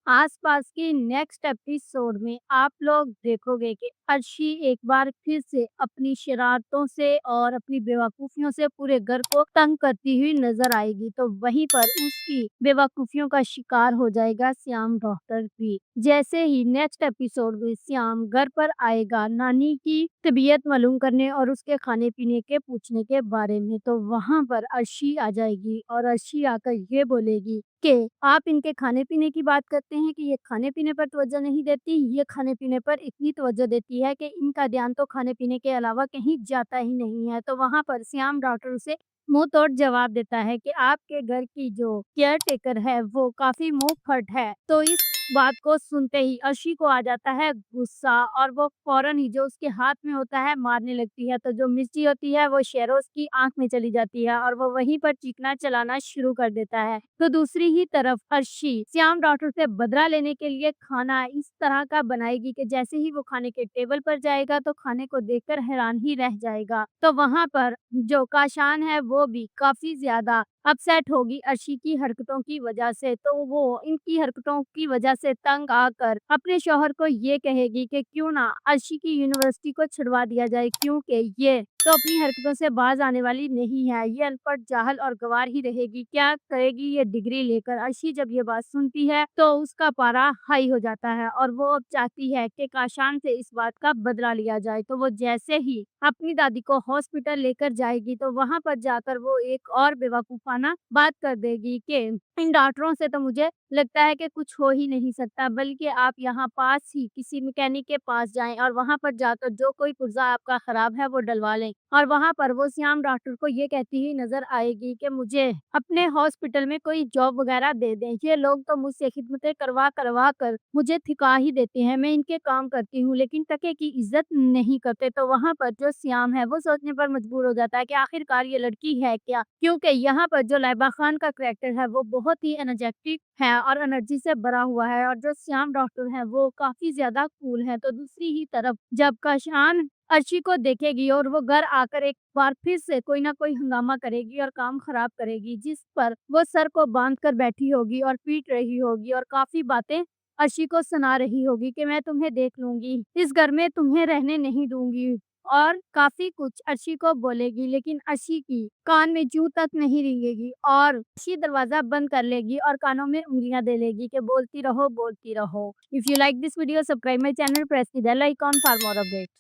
आसपास की next episode में आप लोग देखोगे कि अर्शी एक बार फिर से अपनी शरारतों से और अपनी बेवकूफियों से पूरे घर को तंग करती हुई नजर आएगी। तो वहीं पर उसकी बेवकूफियों का शिकार हो जाएगा श्याम डॉक्टर भी। जैसे ही नेक्स्ट एपिसोड में श्याम घर पर आएगा नानी की तबीयत मालूम करने और उसके खाने पीने के पूछने के बारे में, तो वहां पर अर्शी आ जाएगी और अर्शी आकर ये बोलेगी कि आप इनके खाने-पीने की बात करते हैं कि ये खाने-पीने पर तवज्जो नहीं देती, ये खाने-पीने पर इतनी तवज्जो देती है कि इनका ध्यान तो खाने-पीने के अलावा कहीं जाता ही नहीं है। तो वहाँ पर श्याम डॉक्टर उसे मुँह तोड़ जवाब देता है कि आपके घर की जो केयर टेकर है वो काफ़ी मुँहफट है। तो इस बात को सुनते ही अर्शी को आ जाता है गुस्सा और वो फ़ौरन ही जो उसके हाथ में होता है मारने लगती है। तो जो मिर्ची होती है वो शेरोज़ की आँख में चली जाती है और वो वहीं पर चीखना-चलाना शुरू कर देता है। तो दूसरी ही तरफ अर्शी श्याम डॉक्टर से बदला लेने के लिए खाना इस तरह का बनाएगी कि जैसे ही वो खाने के टेबल पर जाएगा तो खाने को देखकर हैरान ही रह जाएगा। तो वहाँ पर जो काशान है वो भी काफ़ी ज़्यादा अपसेट होगी अर्शी की हरकतों की वजह से। तो वो इनकी हरकतों की वजह से तंग आकर अपने शौहर को ये कहेगी कि क्यों ना अर्शी की यूनिवर्सिटी को छुड़वा दिया जाए, क्योंकि ये तो अपनी हरकतों से बाज आने वाली नहीं है। ये अनपढ़, जाहल और गँवार ही रहेगी। क्या करेगी ये डिग्री लेकर? अर्शी जब ये बात सुनती है तो उसका पारा हाई हो जाता है और वो अब चाहती है कि काशान से इस बात का बदला लिया जाए। तो वो जैसे ही अपनी दादी को हॉस्पिटल लेकर जाएगी तो वहाँ पर जाकर वो एक और बेवकूफ़ाना बात कर देगी कि इन डॉक्टरों से तो मुझे लगता है कि कुछ हो ही नहीं सकता, बल्कि आप यहाँ पास ही किसी मैकेनिक के पास जाएँ और वहाँ पर जाकर जो कोई पुर्ज़ा आपका ख़राब है वो डलवा लें। और वहाँ पर वो श्याम डॉक्टर को ये कहती हुई नज़र आएगी कि मुझे अपने हॉस्पिटल में कोई जॉब वग़ैरह दे दें। ये लोग तो मुझसे खिदमतें करवा-करवा कर मुझे थका ही देते हैं। मैं इनके काम करती हूँ लेकिन टके की इज़्ज़त नहीं करते। तो वहाँ पर जो श्याम है वो सोचने पर मजबूर हो जाता है कि आखिरकार ये लड़की है क्या? क्योंकि यहाँ पर जो लाइबा खान का करैक्टर है वो बहुत ही एनर्जेटिक है और एनर्जी से भरा हुआ है और जो श्याम डॉक्टर है वो काफ़ी ज़्यादा कूल है। तो दूसरी ही तरफ जब काशान अर्शी को देखेगी और वो घर आकर एक बार फिर से कोई ना कोई हंगामा करेगी और काम खराब करेगी, जिस पर वो सर को बांध कर बैठी होगी और पीट रही होगी और काफ़ी बातें अर्शी को सुना रही होगी कि मैं तुम्हें देख लूँगी, इस घर में तुम्हें रहने नहीं दूँगी और काफ़ी कुछ अर्शी को बोलेगी। लेकिन अर्शी की कान में जूँ तक नहीं रेंगेगी और अर्शी दरवाज़ा बंद कर लेगी और कानों में उँगलियाँ दे लेगी कि बोलती रहो, बोलती रहो। If you like this video, subscribe my channel, press the bell icon for more updates.